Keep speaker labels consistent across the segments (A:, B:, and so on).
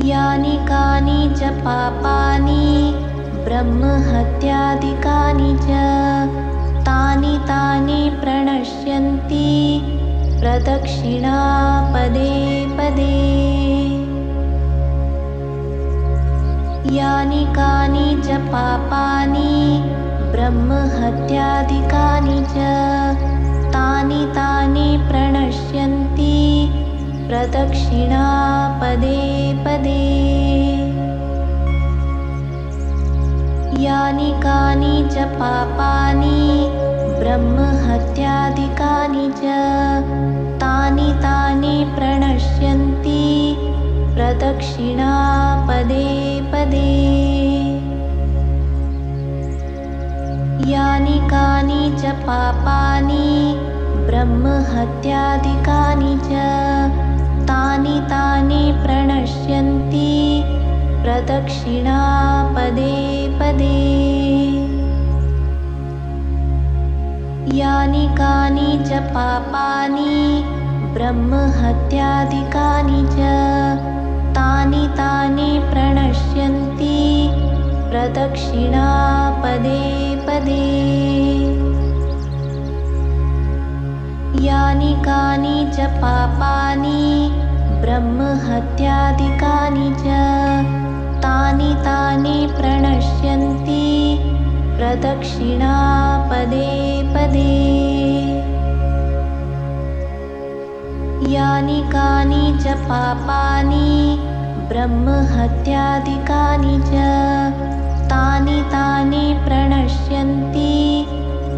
A: यानि कानि च पापानि ब्रह्महत्यादिकानि च तानि तानि प्रणश्यन्ति प्रदक्षिणा पदे पदे। यानि कानि च पापानि ब्रह्महत्यादिकानि च तानि तानि प्रणश्यन्ति प्रदक्षिणा पदे पदे। यानि कानि च पापानि ब्रह्महत्यादिकानि च तानि तानि प्रणश्यन्ति प्रदक्षिणा पदे पदे। यानि कानि च पापानि ब्रह्महत्यादिकानि च तानि तानि प्रणश्यन्ति प्रदक्षिणा पदे पदे। यानि कानि च पापानि ब्रह्महत्यादिकानि च तानि तानि प्रणश्यन्ति प्रदक्षिणा पदे पदे। यानि कानि च पापानि ब्रह्महत्यादिकानि च तानि तानि प्रणश्यन्ति प्रदक्षिणा पदे पदे। यानि कानि च पापानि ब्रह्महत्यादिकानि च तानि तानि प्रणश्यन्ति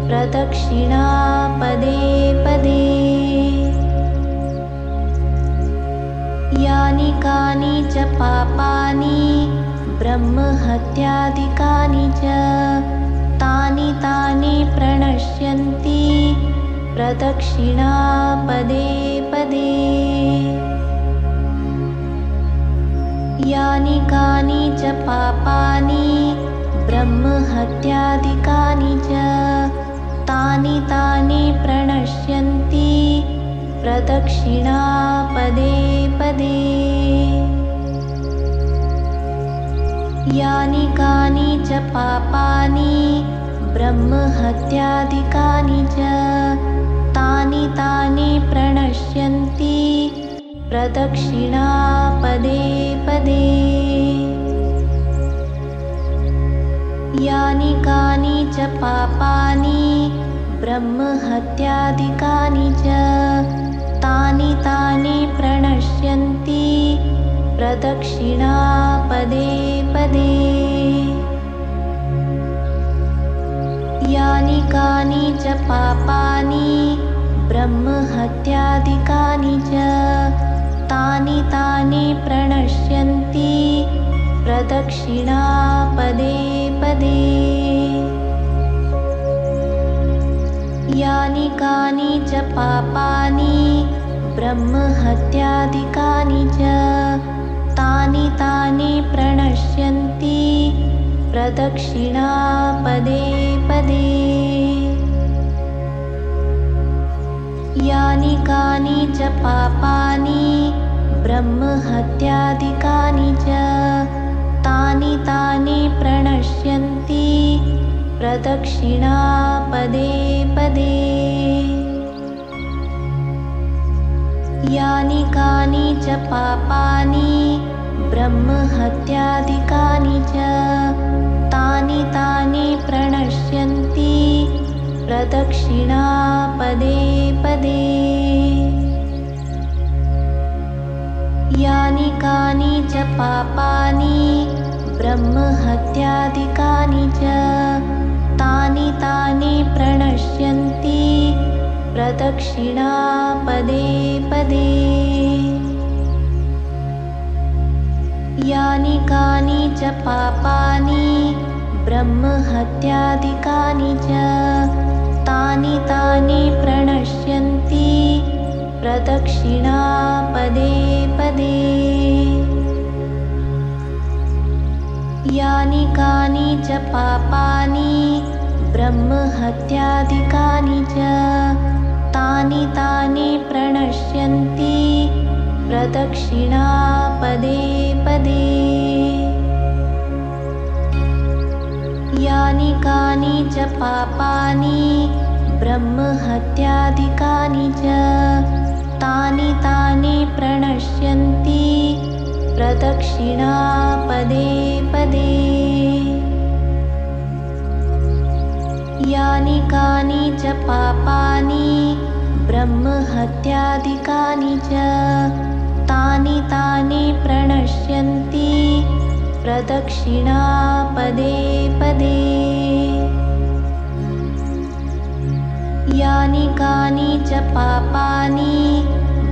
A: प्रदक्षिणा पदे पदे। यानि कानि च पापानि ब्रह्महत्यादिकानि च तानि तानि प्रणश्यन्ति प्रदक्षिणा पदे पदे। यानि कानि च पापानि ब्रह्महत्यादिकानि च तानि तानि प्रणश्यन्ति प्रदक्षिणा पदे पदे। यानि कानि च पापानि ब्रह्महत्यादिकानि च तानि तानि प्रणश्यन्ति प्रदक्षिणा पदे पदे। यानि कानि च पापानि ब्रह्महत्यादिकानि च तानि तानि प्रणश्यन्ति प्रदक्षिणा पदे पदे। यानि कानि च पापानि ब्रह्महत्यादिकानि च तानि तानि प्रणश्यन्ति प्रदक्षिणा पदे पदे। यानि कानि च पापानि ब्रह्महत्यादिकानि च तानि तानि प्रणश्यन्ति प्रदक्षिणा पदे पदे। यानि कानि च पापानि ब्रह्महत्यादिकानि च तानि तानि प्रणश्यन्ति प्रदक्षिणा पदे पदे। यानि कानि च पापानि ब्रह्महत्यादिकानि च तानि तानि प्रणश्यन्ति प्रदक्षिणा पदे पदे। यानि कानि च पापानि ब्रह्महत्यादिकानि च तानि तानि प्रणश्यन्ति प्रदक्षिणा पदे पदे। यानि कानि च पापानि ब्रह्महत्यादिकानि च तानि तानि प्रणश्यन्ति प्रदक्षिणा पदे पदे। यानि कानि च पापानि ब्रह्महत्यादिकानि च तानि तानि प्रणश्यन्ति प्रदक्षिणा पदे पदे। यानि कानि च पापानि ब्रह्महत्यादिकानि च तानि तानि प्रणश्यन्ति प्रदक्षिणा पदे पदे। यानि कानि च पापानि ब्रह्महत्यादिकानि च तानि तानि प्रणश्यन्ति प्रदक्षिणा पदे पदे। यानि कानि च पापानि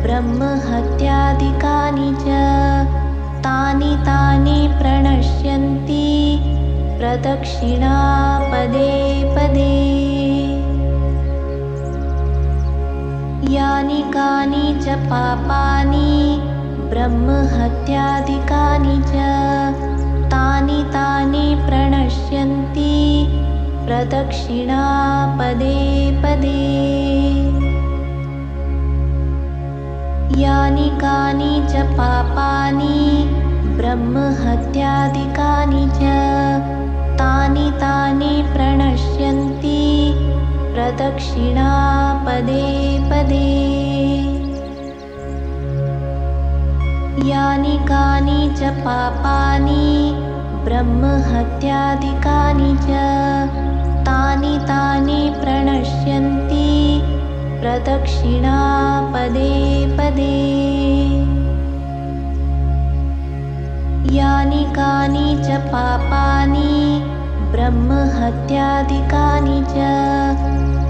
A: ब्रह्महत्यादिकानि च तानि तानि प्रणश्यन्ति प्रदक्षिणा पदे पदे। यानि कानि च पापानि ब्रह्महत्यादिकानि च तानि तानि प्रणश्यन्ति प्रदक्षिणा पदे पदे। यानि कानि च पापानि ब्रह्महत्यादिकानि च तानि तानि प्रणश्यन्ति प्रदक्षिणा पदे पदे। यानि कानि च पापानि ब्रह्महत्यादिकानि च तानि तानि प्रणश्यन्ति प्रदक्षिणा पदे पदे। यानि कानि च पापानि ब्रह्महत्यादिकानि च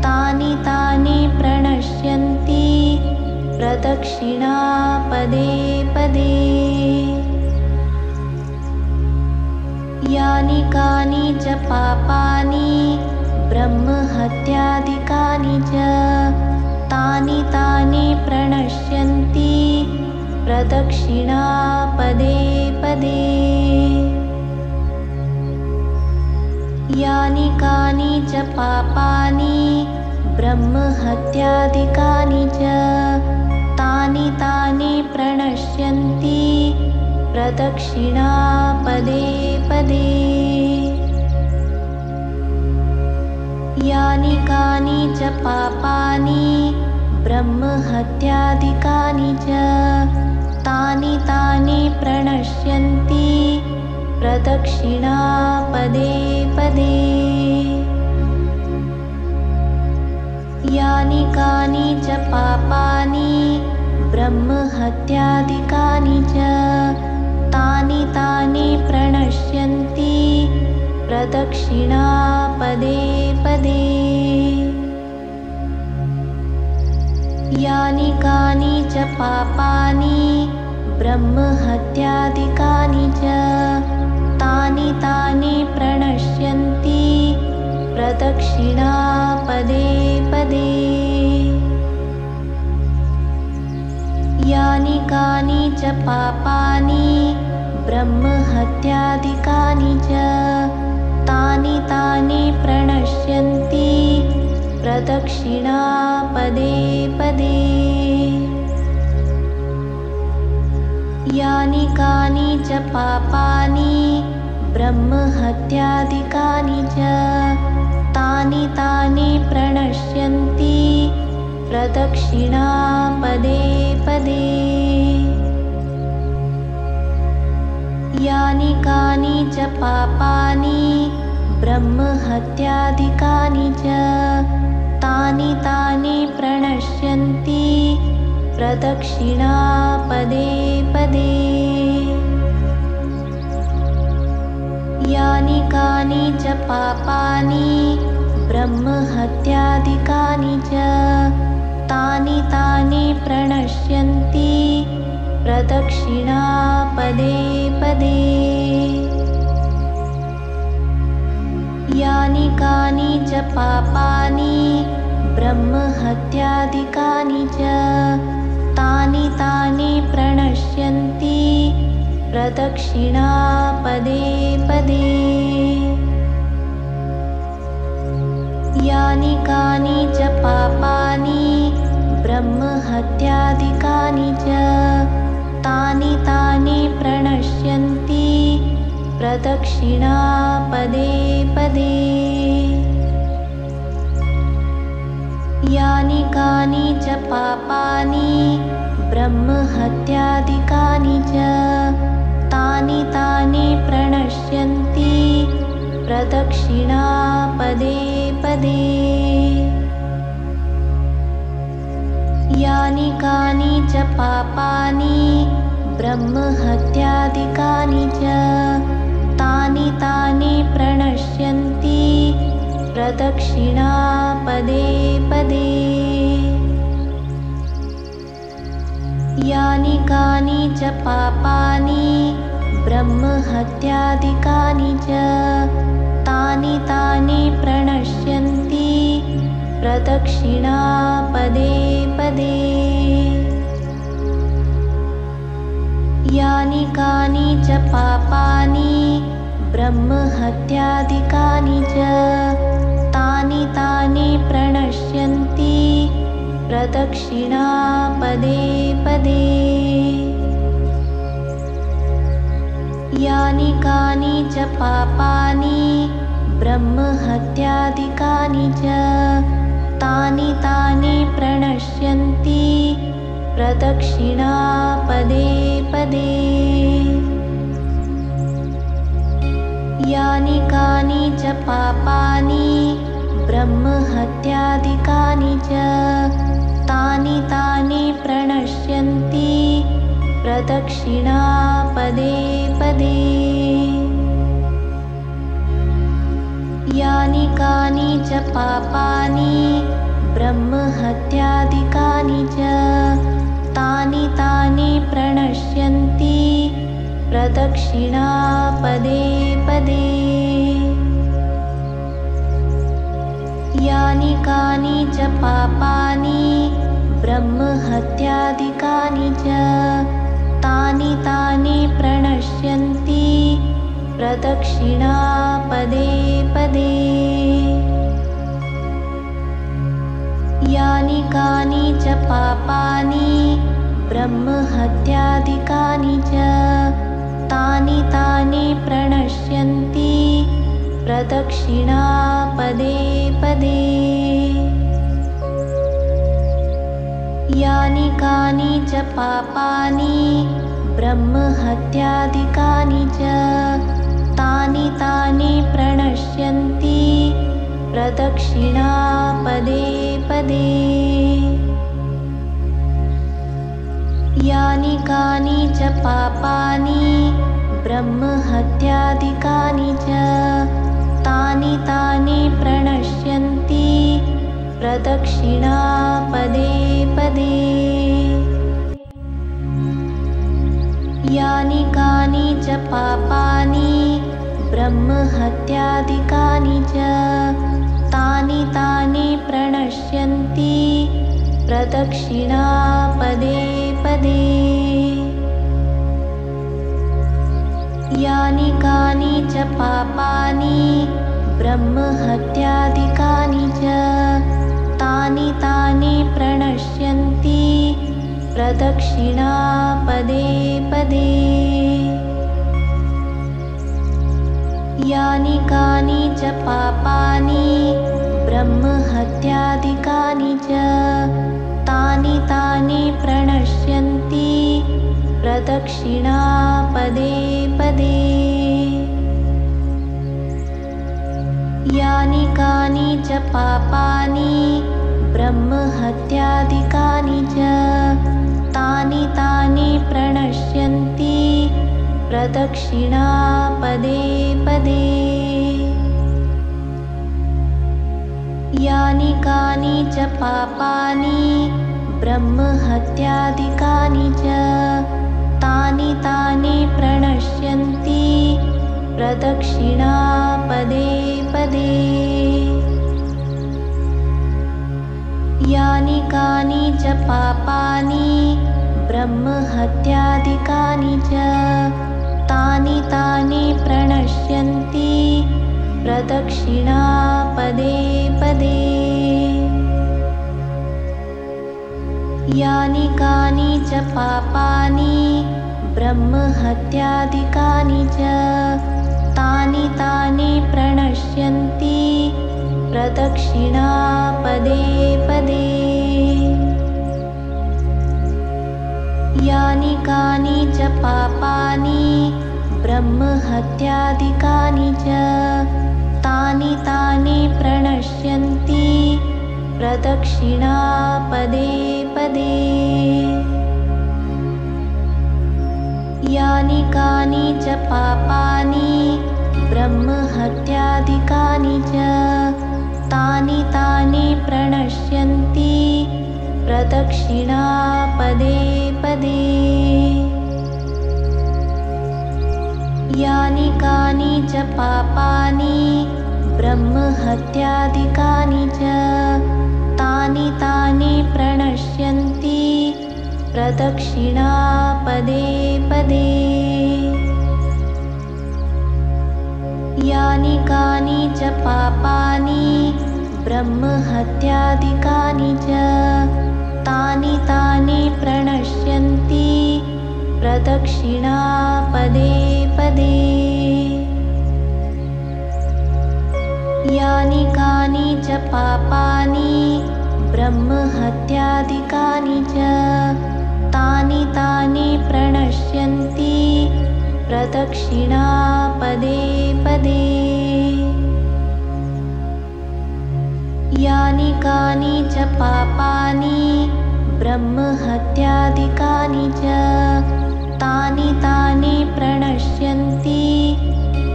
A: तानि तानि प्रणश्यन्ति प्रदक्षिणा पदे पदे। यानि कानि च पापानि ब्रह्महत्यादिकानि च तानि तानि प्रणश्यन्ति प्रदक्षिणा पदे पदे। यानि कानि च पापानि ब्रह्महत्यादिकानि च तानि तानि प्रणश्यन्ति प्रदक्षिणा पदे पदे। यानि कानि च पापानि ब्रह्महत्यादिकानि च तानि तानि प्रणश्यन्ति प्रदक्षिणा पदे पदे। यानि कानि च पापानि ब्रह्महत्यादिकानि च तानि तानि प्रणश्यन्ति प्रदक्षिणा पदे पदे। यानि कानि च पापानि ब्रह्महत्यादिकानि च तानि तानि प्रणश्यन्ति प्रदक्षिणा पदे पदे। यानि कानि च पापानि ब्रह्महत्यादिकानि च तानि तानि प्रणश्यन्ति प्रदक्षिणा पदे पदे। यानि कानि च पापानि ब्रह्महत्यादिकानि च तानि तानि प्रणश्यन्ति प्रदक्षिणा पदे पदे। यानि कानि च पापानि ब्रह्महत्यादिकानि च तानि तानि प्रणश्यन्ति प्रदक्षिणा पदे पदे। यानि कानि च पापानि ब्रह्महत्यादिकानि च तानि तानि प्रणश्यन्ति प्रदक्षिणा पदे पदे। यानि कानि च पापानि ब्रह्महत्यादिकानि च तानि तानि प्रणश्यन्ति प्रदक्षिणा पदे पदे। यानि कानि च पापानि ब्रह्महत्यादिकानि च तानि तानि प्रणश्यन्ति प्रदक्षिणा पदे पदे। यानि कानि च पापानि ब्रह्महत्यादिकानि च तानि तानि प्रणश्यन्ति प्रदक्षिणा पदे पदे। यानि कानि च पापानि ब्रह्महत्यादिकानि च तानि तानि प्रणश्यन्ति प्रदक्षिणा पदे पदे। यानि कानि च पापानि ब्रह्महत्यादिकानि च तानि तानि प्रणश्यन्ति प्रदक्षिणा पदे पदे। यानि कानि च पापानि ब्रह्महत्यादिकानि च तानि तानि प्रणश्यन्ति प्रदक्षिणा पदे पदे। यानि कानि च पापानि ब्रह्महत्यादिकानि च तानि तानि प्रणश्यन्ति प्रदक्षिणा पदे पदे। यानि कानि च पापानि ब्रह्महत्यादिकानि च तानि तानि प्रणश्यन्ति प्रदक्षिणा पदे पदे। यानि कानि च पापानि ब्रह्महत्यादिकानि च तानि तानि प्रणश्यन्ति प्रदक्षिणा पदे पदे। यानि कानि च पापानि ब्रह्महत्यादिकानि च तानि तानि प्रणश्यन्ति प्रदक्षिणा पदे पदे। यानि कानि च पापानि ब्रह्महत्यादिकानि च तानि तानि प्रणश्यन्ति प्रदक्षिणा पदे पदे। यानि कानि च पापानि ब्रह्महत्यादिकानि च तानि तानि प्रणश्यन्ति प्रदक्षिणा पदे पदे। यानि कानि च पापानि ब्रह्महत्यादिकानि च तानि तानि प्रणश्यन्ति प्रदक्षिणा पदे पदे। यानि कानि च पापानि ब्रह्महत्यादिकानि च तानि तानि प्रणश्यन्ति प्रदक्षिणा पदे पदे। यानि कानि च पापानि ब्रह्महत्यादिकानि च तानि तानि प्रणश्यन्ति प्रदक्षिणा पदे पदे। यानि कानि च पापानि ब्रह्महत्यादिकानि च तानि तानि प्रणश्यन्ति प्रदक्षिणा पदे पदे। यानि कानि च पापानि ब्रह्महत्यादिकानि च तानि तानि प्रणश्यन्ति प्रदक्षिणा पदे पदे। यानि कानि च पापानि ब्रह्महत्यादिकानि च तानि तानि प्रणश्यन्ति प्रदक्षिणा पदे पदे। यानि कानि च पापानि ब्रह्महत्यादिकानि च तानि तानि प्रणश्यन्ति प्रदक्षिणा पदे पदे। यानि कानि च पापानि ब्रह्महत्यादिकानि च तानि तानि प्रणश्यन्ति प्रदक्षिणा पदे पदे। यानि कानि च पापानि ब्रह्महत्यादिकानि च तानि तानि प्रणश्यन्ति प्रदक्षिणा पदे पदे। यानि कानि च पापानि ब्रह्महत्यादिकानि च तानि तानि प्रणश्यन्ति प्रदक्षिणा पदे पदे। यानि कानि च पापानि ब्रह्महत्यादिकानि च तानि तानि प्रणश्यन्ति प्रदक्षिणा पदे पदे। यानि कानि च पापानि ब्रह्महत्यादिकानि च तानि तानि प्रणश्यन्ति प्रदक्षिणा पदे पदे। यानि कानि च पापानि ब्रह्महत्यादिकानि च तानि तानि प्रणश्यन्ति प्रदक्षिणा पदे पदे। यानि कानि च पापानि ब्रह्महत्यादिकानि च तानि तानि प्रणश्यन्ति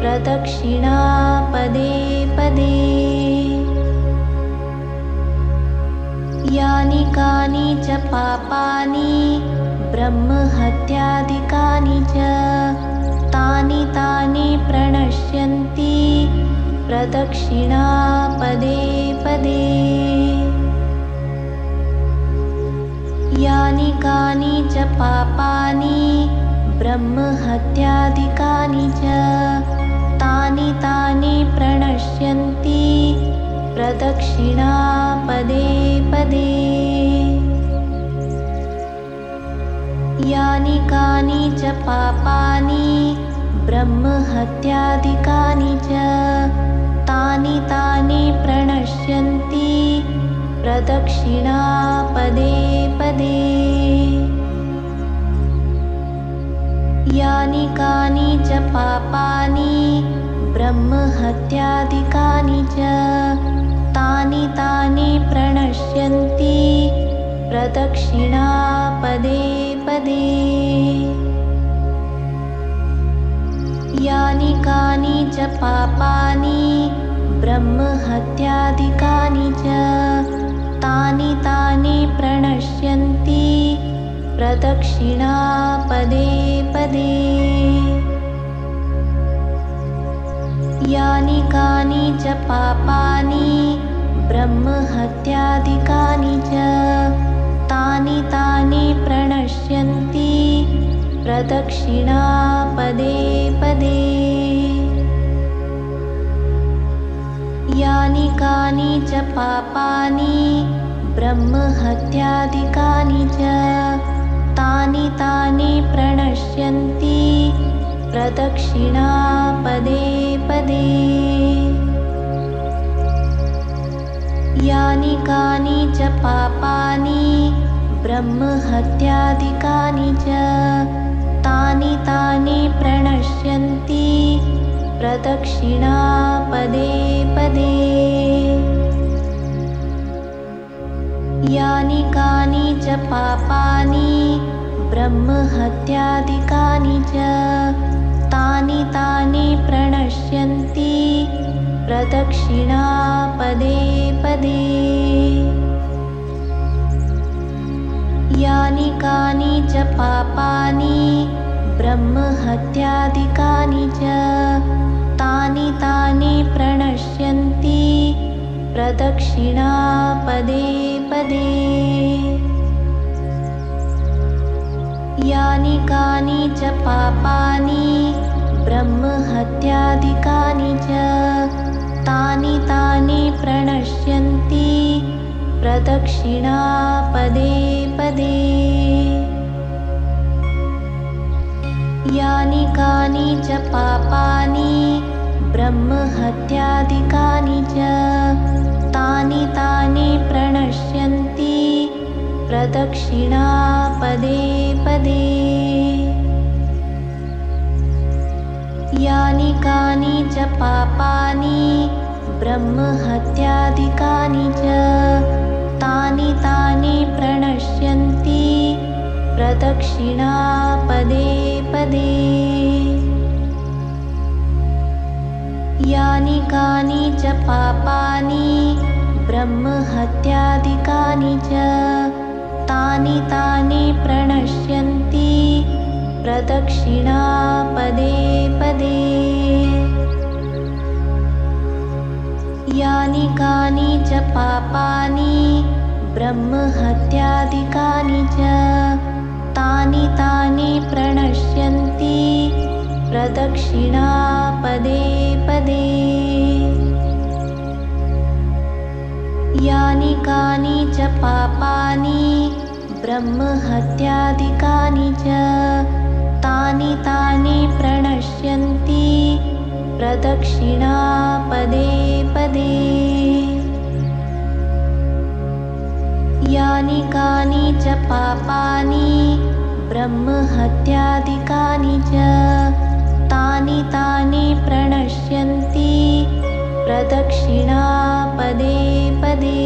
A: प्रदक्षिणा पदे पदे। यानि कानि च पापानि ब्रह्महत्यादिकानि च तानि तानि प्रणश्यन्ति प्रदक्षिणा पदे पदे। यानि कानि च पापानि ब्रह्महत्यादिकानि च तानि तानि प्रणश्यन्ति प्रदक्षिणा पदे पदे। यानि कानि च पापानि ब्रह्महत्यादिकानि च तानि तानि प्रणश्यन्ति प्रदक्षिणा पदे पदे। यानि कानि च पापानि ब्रह्महत्यादिकानि च तानि तानि प्रणश्यन्ति प्रदक्षिणा पदे पदे। यानि कानि च पापानि ब्रह्महत्यादिकानि च तानि तानि प्रणश्यन्ति प्रदक्षिणा पदे पदे। यानि कानि च पापानि ब्रह्महत्यादिकानि च तानि तानि प्रणश्यन्ति प्रदक्षिणा पदे पदे। यानि कानि च पापानि ब्रह्महत्यादिकानि च तानि तानि प्रणश्यन्ति प्रदक्षिणा पदे पदे। यानि कानि च पापानि ब्रह्महत्यादिकानि च तानि तानि प्रणश्यन्ति प्रदक्षिणा पदे पदे। यानि कानि च पापानि ब्रह्महत्यादिकानि च तानि तानि प्रणश्यन्ति प्रदक्षिणा पदे पदे। यानि कानि च पापानि ब्रह्महत्यादिकानि च तानि तानि प्रणश्यन्ति प्रदक्षिणा पदे पदे। यानि कानि च पापानि ब्रह्महत्यादिकानि च तानि तानि प्रणश्यन्ति प्रदक्षिणा पदे पदे। यानि कानि च पापानि ब्रह्महत्यादिकानि च तानि तानि प्रणश्यन्ति प्रदक्षिणा पदे पदे। यानि कानि च पापानि ब्रह्महत्यादिकानि च तानि तानि प्रणश्यन्ति प्रदक्षिणा पदे पदे। यानि कानि च पापानि ब्रह्महत्यादिकानि च तानि तानि प्रणश्यन्ति प्रदक्षिणा पदे पदे। यानि कानि च पापानि ब्रह्महत्यादिकानि च तानि तानि प्रणश्यन्ति प्रदक्षिणा पदे पदे। यानि कानि च पापानि ब्रह्महत्यादिकानि च तानि तानि प्रणश्यन्ति प्रदक्षिणा पदे पदे। यानि कानि च पापानि ब्रह्महत्यादिकानि च तानि तानि प्रणश्यन्ति प्रदक्षिणा पदे पदे।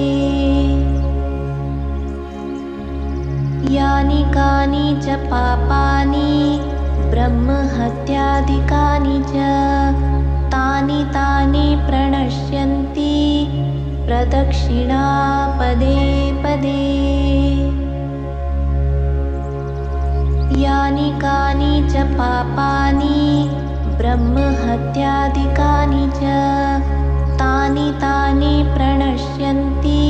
A: यानि कानि च पापानि ब्रह्महत्यादिकानि च तानि तानि प्रणश्यन्ति प्रदक्षिणा पदे पदे। यानि कानि च पापानि ब्रह्महत्यादिकानि च तानि तानि प्रणश्यन्ति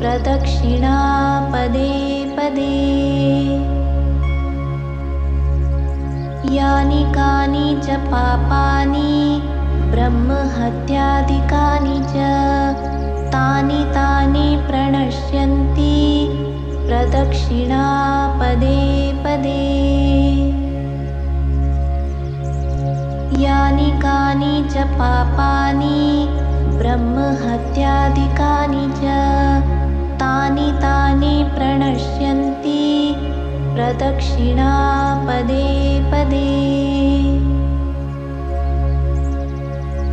A: प्रदक्षिणा पदे पदे। यानि कानि च पापानि ब्रह्महत्यादिकानि च तानि तानि प्रणश्यन्ति प्रदक्षिणा पदे पदे। यानि कानि च पापानि ब्रह्महत्यादिकानि च तानि तानि प्रणश्यन्ति प्रदक्षिणा पदे पदे।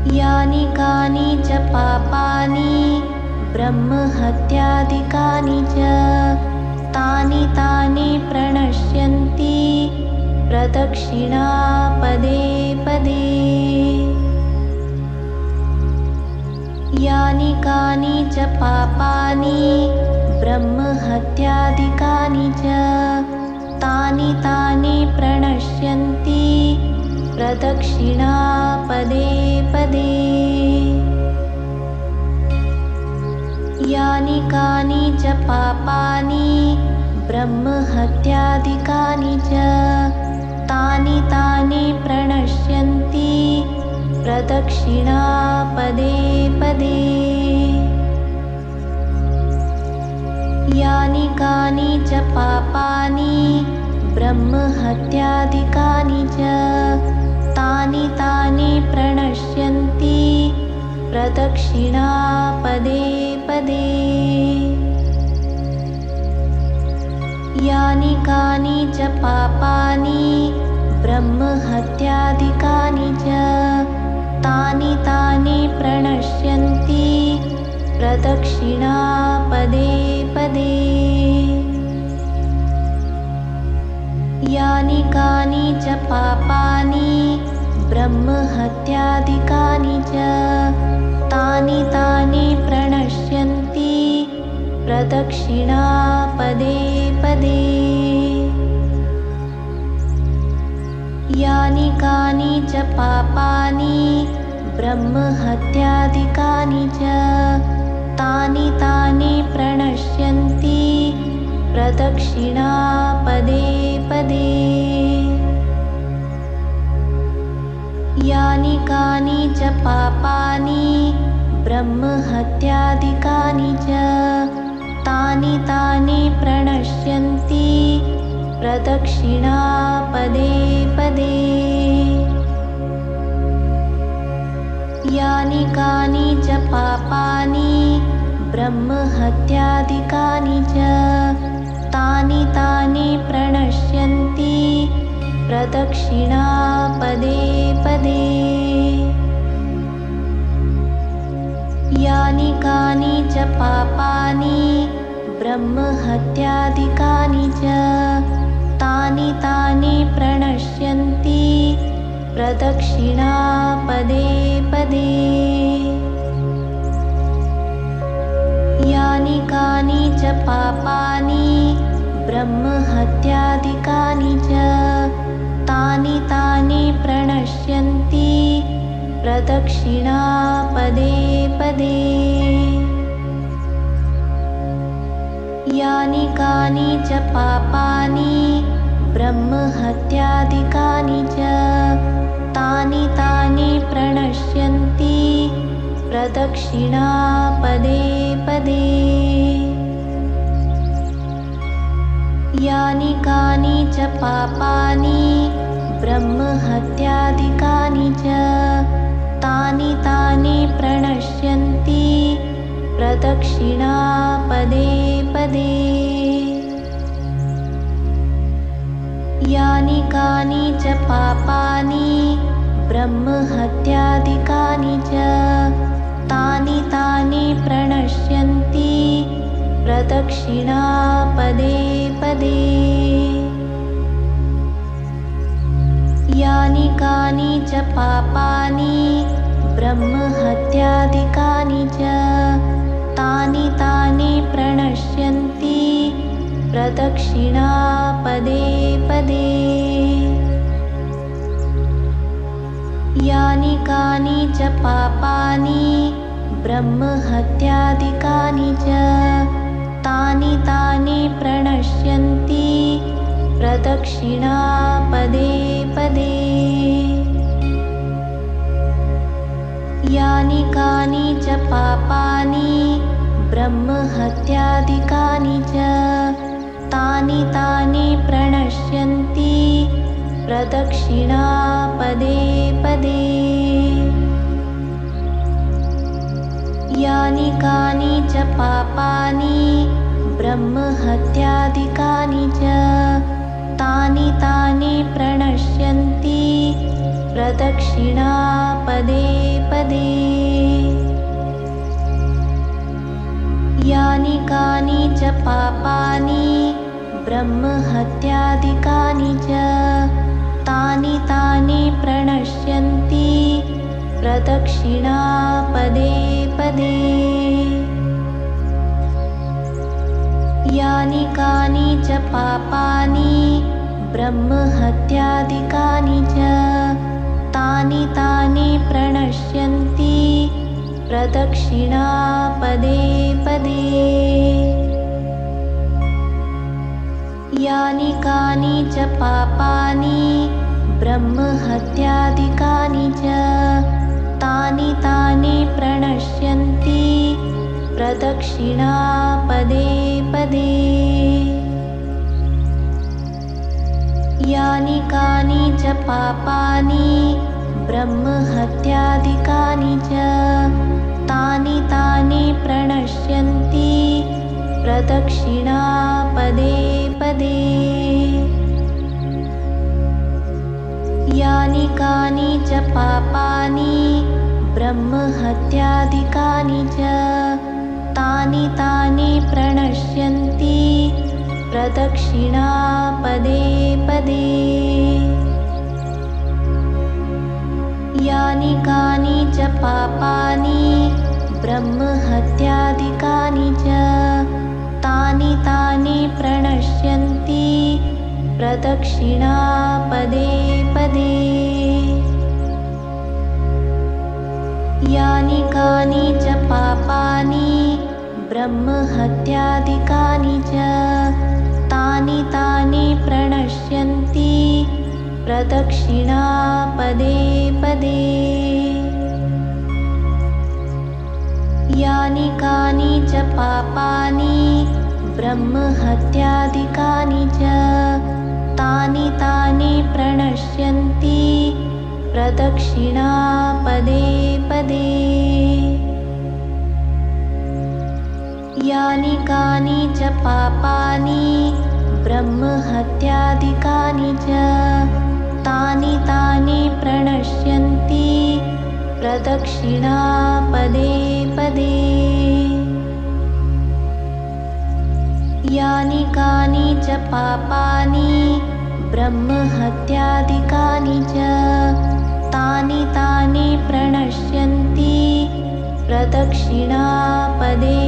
A: यानि कानि च पापानि ब्रह्महत्यादिकानि च तानि तानि प्रणश्यन्ति प्रदक्षिणा पदे पदे। यानि कानि च पापानि ब्रह्महत्यादिकानि च तानि तानि प्रणश्यन्ति प्रदक्षिणा पदे पदे। यानि कानि च पापानि ब्रह्महत्यादिकानि च तानि तानि प्रणश्यन्ति प्रदक्षिणा पदे पदे। यानि कानि च पापानि ब्रह्महत्यादिकानि च तानि तानि प्रणश्यन्ति प्रदक्षिणा पदे पदे। यानि कानि च पापानि ब्रह्महत्यादिकानि च तानि तानि प्रणश्यन्ति प्रदक्षिणा पदे पदे। यानि कानि च पापानि ब्रह्महत्यादिकानि च तानि तानि प्रणश्यन्ति प्रदक्षिणा पदे पदे। यानि कानि च पापानि ब्रह्महत्यादिकानि च तानि तानि प्रणश्यन्ति प्रदक्षिणा पदे पदे। यानि कानि च पापानि ब्रह्महत्यादिकानि च तानि तानि प्रणश्यन्ति प्रदक्षिणा पदे पदे। यानि कानि च पापानि ब्रह्महत्यादिकानि च तानि तानि प्रणश्यन्ति प्रदक्षिणा पदे पदे। यानि कानि च पापानि ब्रह्महत्यादिकानि च तानि तानि प्रणश्यन्ति प्रदक्षिणा पदे पदे। यानि कानि च पापानि ब्रह्महत्यादिकानि च तानि तानि प्रणश्यन्ति प्रदक्षिणा पदे पदे। यानि कानि च पापानि ब्रह्महत्यादिकानि च तानि तानि प्रणश्यन्ति प्रदक्षिणा पदे पदे। यानि कानि च पापानि ब्रह्महत्यादिकानि च तानि तानि प्रणश्यन्ति प्रदक्षिणा पदे पदे। यानि कानि च पापानि ब्रह्महत्यादिकानि च तानि तानि प्रणश्यन्ति प्रदक्षिणा पदे पदे। यानि कानि च पापानि ब्रह्महत्यादिकानि च तानि तानि प्रणश्यन्ति प्रदक्षिणा पदे पदे। यानि कानि च पापानि ब्रह्महत्यादिकानि च तानि तानि प्रणश्यन्ति प्रदक्षिणा पदे पदे। यानि कानि च पापानि ब्रह्महत्यादिकानि च तानि तानि प्रणश्यन्ति प्रदक्षिणा पदे पदे। यानि कानि च पापानि ब्रह्महत्यादिकानि च तानि तानि प्रणश्यन्ति प्रदक्षिणा पदे पदे। यानि कानि च पापानि ब्रह्महत्यादिकानि च तानि तानि प्रणश्यन्ति प्रदक्षिणा पदे पदे। यानि कानि च पापानि ब्रह्महत्यादिकानि च तानि तानि प्रणश्यन्ति प्रदक्षिणा पदे पदे। यानि कानि च पापानि ब्रह्महत्यादिकानि च तानि तानि प्रणश्यन्ति प्रदक्षिणा पदे पदे। यानि कानि च पापानि ब्रह्महत्यादिकानि च तानि तानि प्रणश्यन्ति प्रदक्षिणा पदे पदे। यानि कानि च पापानि ब्रह्महत्यादिकानि च तानि तानि प्रणश्यन्ति प्रदक्षिणा पदे पदे। यानि कानि च पापानि ब्रह्महत्यादिकानि च तानि तानि प्रणश्यन्ति प्रदक्षिणा पदे पदे। यानि कानि च पापानि ब्रह्महत्यादिकानि च तानि तानि प्रणश्यन्ति प्रदक्षिणा पदे पदे। यानि कानि च पापानि ब्रह्महत्यादिकानि च तानि तानि प्रणश्यन्ति प्रदक्षिणा पदे पदे। यानि कानि च पापानि ब्रह्महत्यादिकानि च तानि तानि प्रणश्यन्ति प्रदक्षिणा पदे पदे। यानि कानि च पापानि ब्रह्महत्यादिकानि च तानि तानि प्रणश्यन्ति प्रदक्षिणा पदे